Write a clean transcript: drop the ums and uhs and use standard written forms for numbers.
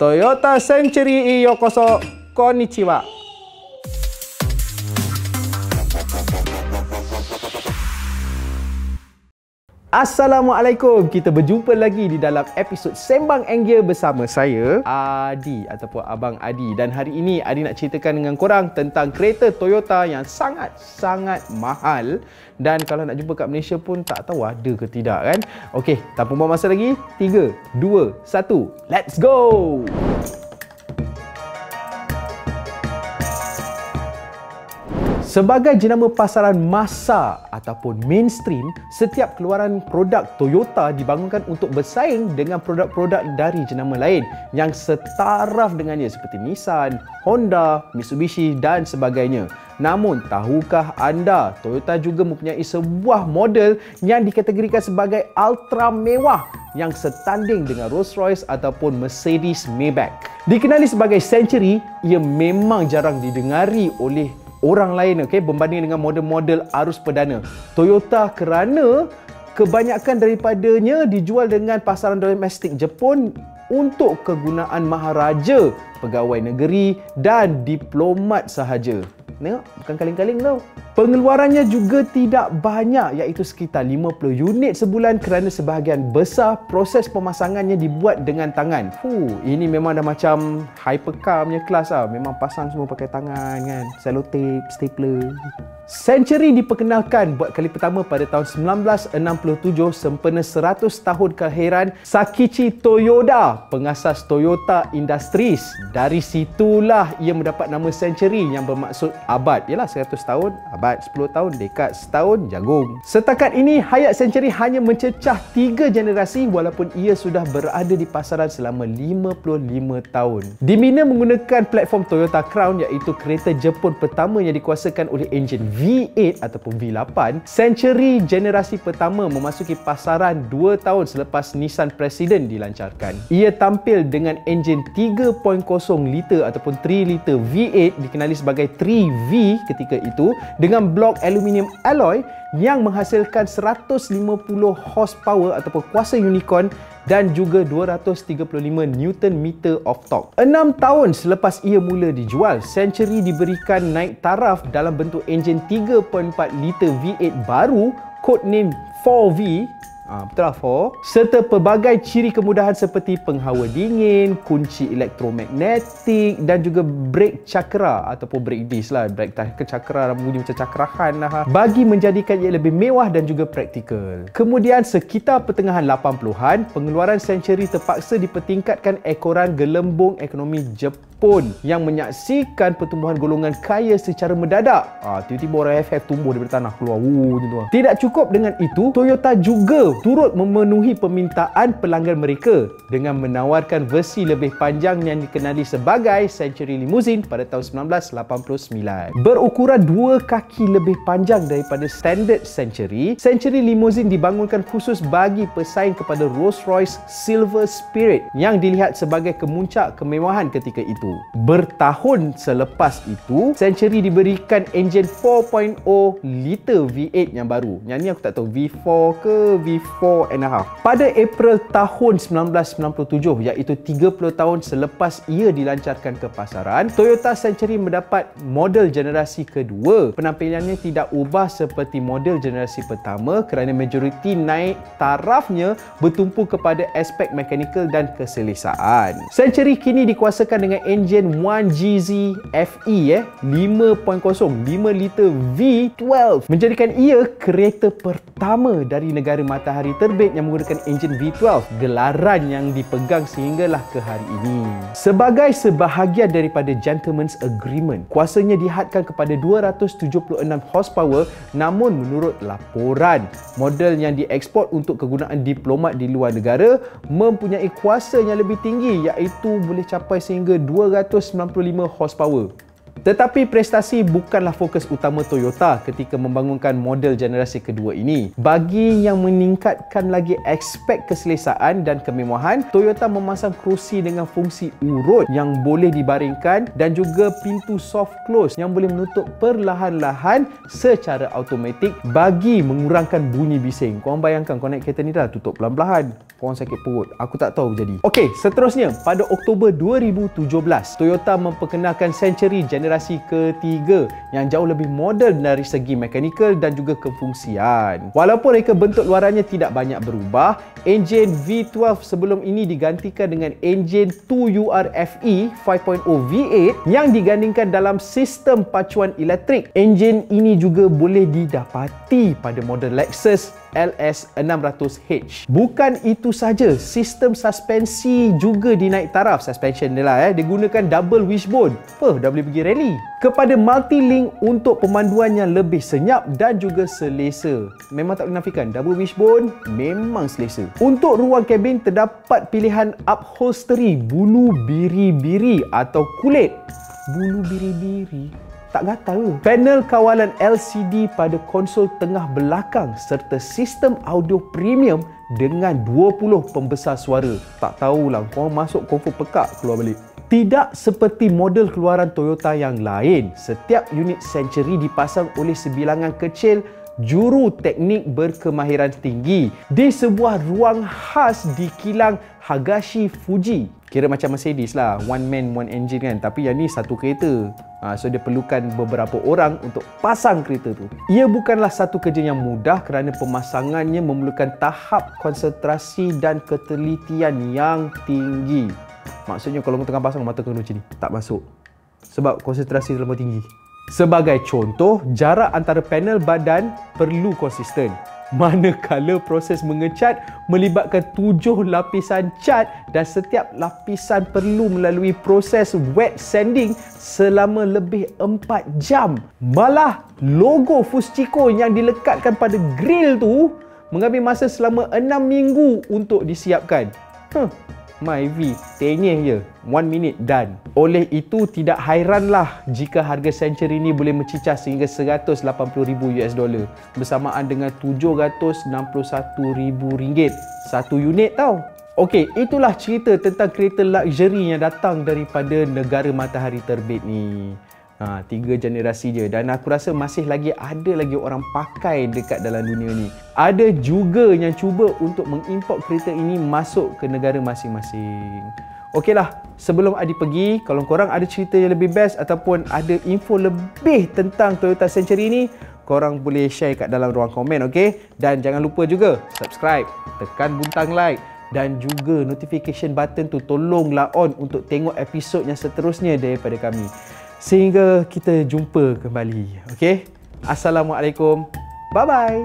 Toyota Century Yokoso Konnichiwa. Assalamualaikum. Kita berjumpa lagi di dalam episod Sembang Enggear bersama saya, Adi ataupun Abang Adi. Dan hari ini Adi nak ceritakan dengan korang tentang kereta Toyota yang sangat-sangat mahal. Dan kalau nak jumpa kat Malaysia pun tak tahu ada ke tidak kan. Okey, tanpa buang masa lagi, 3, 2, 1, let's go! Sebagai jenama pasaran massa ataupun mainstream, setiap keluaran produk Toyota dibangunkan untuk bersaing dengan produk-produk dari jenama lain yang setaraf dengannya seperti Nissan, Honda, Mitsubishi dan sebagainya. Namun, tahukah anda, Toyota juga mempunyai sebuah model yang dikategorikan sebagai ultra mewah yang setanding dengan Rolls-Royce ataupun Mercedes Maybach. Dikenali sebagai Century, ia memang jarang didengari oleh orang lain berbanding dengan model-model arus perdana Toyota kerana kebanyakan daripadanya dijual dengan pasaran domestik Jepun untuk kegunaan maharaja, pegawai negeri dan diplomat sahaja. Tengok, bukan kaleng-kaleng tau. Pengeluarannya juga tidak banyak, iaitu sekitar 50 unit sebulan kerana sebahagian besar proses pemasangannya dibuat dengan tangan. Ini memang dah macam hypercar punya kelas lah. Memang pasang semua pakai tangan kan. Selotip, stapler. Century diperkenalkan buat kali pertama pada tahun 1967 sempena 100 tahun kelahiran Sakichi Toyoda, pengasas Toyota Industries. Dari situlah ia mendapat nama Century yang bermaksud abad. Yalah, 100 tahun, abad 10 tahun, dekad setahun, jagung. Setakat ini, hayat Century hanya mencecah 3 generasi walaupun ia sudah berada di pasaran selama 55 tahun. Dibina menggunakan platform Toyota Crown, iaitu kereta Jepun pertama yang dikuasakan oleh enjin V8 ataupun V8, Century generasi pertama memasuki pasaran 2 tahun selepas Nissan President dilancarkan. Ia tampil dengan enjin 3.0 liter ataupun 3 liter V8 dikenali sebagai 3V ketika itu dengan blok aluminium alloy yang menghasilkan 150 horsepower ataupun kuasa unicorn dan juga 235 Nm of torque. 6 tahun selepas ia mula dijual, Century diberikan naik taraf dalam bentuk enjin 3.4 liter V8 baru, codename 4V, betul lah 4, serta pelbagai ciri kemudahan seperti penghawa dingin, kunci elektromagnetik dan juga brake cakra ataupun brake disc lah. Brake cakra bunyi macam cakrahan lah, bagi menjadikan ia lebih mewah dan juga praktikal. Kemudian sekitar pertengahan 80-an, pengeluaran Century terpaksa dipertingkatkan ekoran gelembung ekonomi Jepun yang menyaksikan pertumbuhan golongan kaya secara mendadak. Tiba-tiba orang FF tumbuh daripada tanah keluar. Tidak cukup dengan itu, Toyota juga turut memenuhi permintaan pelanggan mereka dengan menawarkan versi lebih panjang yang dikenali sebagai Century Limousine pada tahun 1989. Berukuran 2 kaki lebih panjang daripada standard Century, Century Limousine dibangunkan khusus bagi pesaing kepada Rolls-Royce Silver Spirit yang dilihat sebagai kemuncak kemewahan ketika itu. Bertahun selepas itu, Century diberikan enjin 4.0 liter V8 yang baru. Yang ni aku tak tahu V4 ke V4.5. Pada April tahun 1997, iaitu 30 tahun selepas ia dilancarkan ke pasaran, Toyota Century mendapat model generasi kedua. Penampilannya tidak ubah seperti model generasi pertama kerana majoriti naik tarafnya bertumpu kepada aspek mekanikal dan keselesaan. Century kini dikuasakan dengan enjin 1GZ FE 5.0 5 liter V12, menjadikan ia kereta pertama dari negara matahari terbit yang menggunakan enjin V12, gelaran yang dipegang sehinggalah ke hari ini. Sebagai sebahagian daripada Gentleman's Agreement, kuasanya dihadkan kepada 276 horsepower, namun menurut laporan, model yang dieksport untuk kegunaan diplomat di luar negara mempunyai kuasa yang lebih tinggi, iaitu boleh capai sehingga 295 horsepower. Tetapi prestasi bukanlah fokus utama Toyota ketika membangunkan model generasi kedua ini. Bagi yang meningkatkan lagi aspek keselesaan dan kemewahan, Toyota memasang kerusi dengan fungsi urut yang boleh dibaringkan dan juga pintu soft close yang boleh menutup perlahan-lahan secara automatik bagi mengurangkan bunyi bising. Korang bayangkan kau naik kereta ni dah tutup pelan-pelan, korang sakit perut. Aku tak tahu jadi. Okey, seterusnya pada Oktober 2017, Toyota memperkenalkan Century generasi ketiga yang jauh lebih moden dari segi mekanikal dan juga kefungsian. Walaupun reka bentuk luarannya tidak banyak berubah, enjin V12 sebelum ini digantikan dengan enjin 2URFE 5.0 V8 yang digandingkan dalam sistem pacuan elektrik. Enjin ini juga boleh didapati pada model Lexus LS600H. Bukan itu saja, sistem suspensi juga dinaik taraf. Suspension dia lah dia gunakan double wishbone. Dah boleh pergi rally. Kepada multi-link untuk pemanduan yang lebih senyap dan juga selesa. Memang tak boleh nafikan, double wishbone memang selesa. Untuk ruang kabin terdapat pilihan upholstery bulu biri-biri atau kulit. Bulu biri-biri? Tak gatal. Panel kawalan LCD pada konsol tengah belakang serta sistem audio premium dengan 20 pembesar suara. Tak tahulah, korang masuk confirm pekak keluar balik. Tidak seperti model keluaran Toyota yang lain, setiap unit Century dipasang oleh sebilangan kecil juru teknik berkemahiran tinggi di sebuah ruang khas di kilang Hagashi Fuji. Kira macam Mercedes lah, one man one engine kan, tapi yang ni satu kereta. So dia perlukan beberapa orang untuk pasang kereta tu. Ia bukanlah satu kerja yang mudah kerana pemasangannya memerlukan tahap konsentrasi dan ketelitian yang tinggi. Maksudnya kalau kau tengah pasang, mata kau macam ni, tak masuk sebab konsentrasi terlalu tinggi. Sebagai contoh, jarak antara panel badan perlu konsisten. Manakala proses mengecat melibatkan 7 lapisan cat dan setiap lapisan perlu melalui proses wet sanding selama lebih 4 jam. Malah logo Fuschico yang dilekatkan pada grill tu mengambil masa selama 6 minggu untuk disiapkan. Myvi, tenyeh je, 1 minute done. Oleh itu tidak hairanlah jika harga Century ni boleh mencicah sehingga $180,000 bersamaan dengan RM761,000 satu unit tau. Okey, itulah cerita tentang kereta luxury yang datang daripada negara matahari terbit ni. 3 generasi je, dan aku rasa masih lagi ada lagi orang pakai dekat dalam dunia ni. Ada juga yang cuba untuk mengimport kereta ini masuk ke negara masing-masing. Okeylah, sebelum Adi pergi, kalau korang ada cerita yang lebih best ataupun ada info lebih tentang Toyota Century ni, korang boleh share kat dalam ruang komen, okey? Dan jangan lupa juga subscribe, tekan butang like dan juga notification button tu tolonglah on untuk tengok episod yang seterusnya daripada kami. Sehingga kita jumpa kembali. Okey? Assalamualaikum. Bye-bye.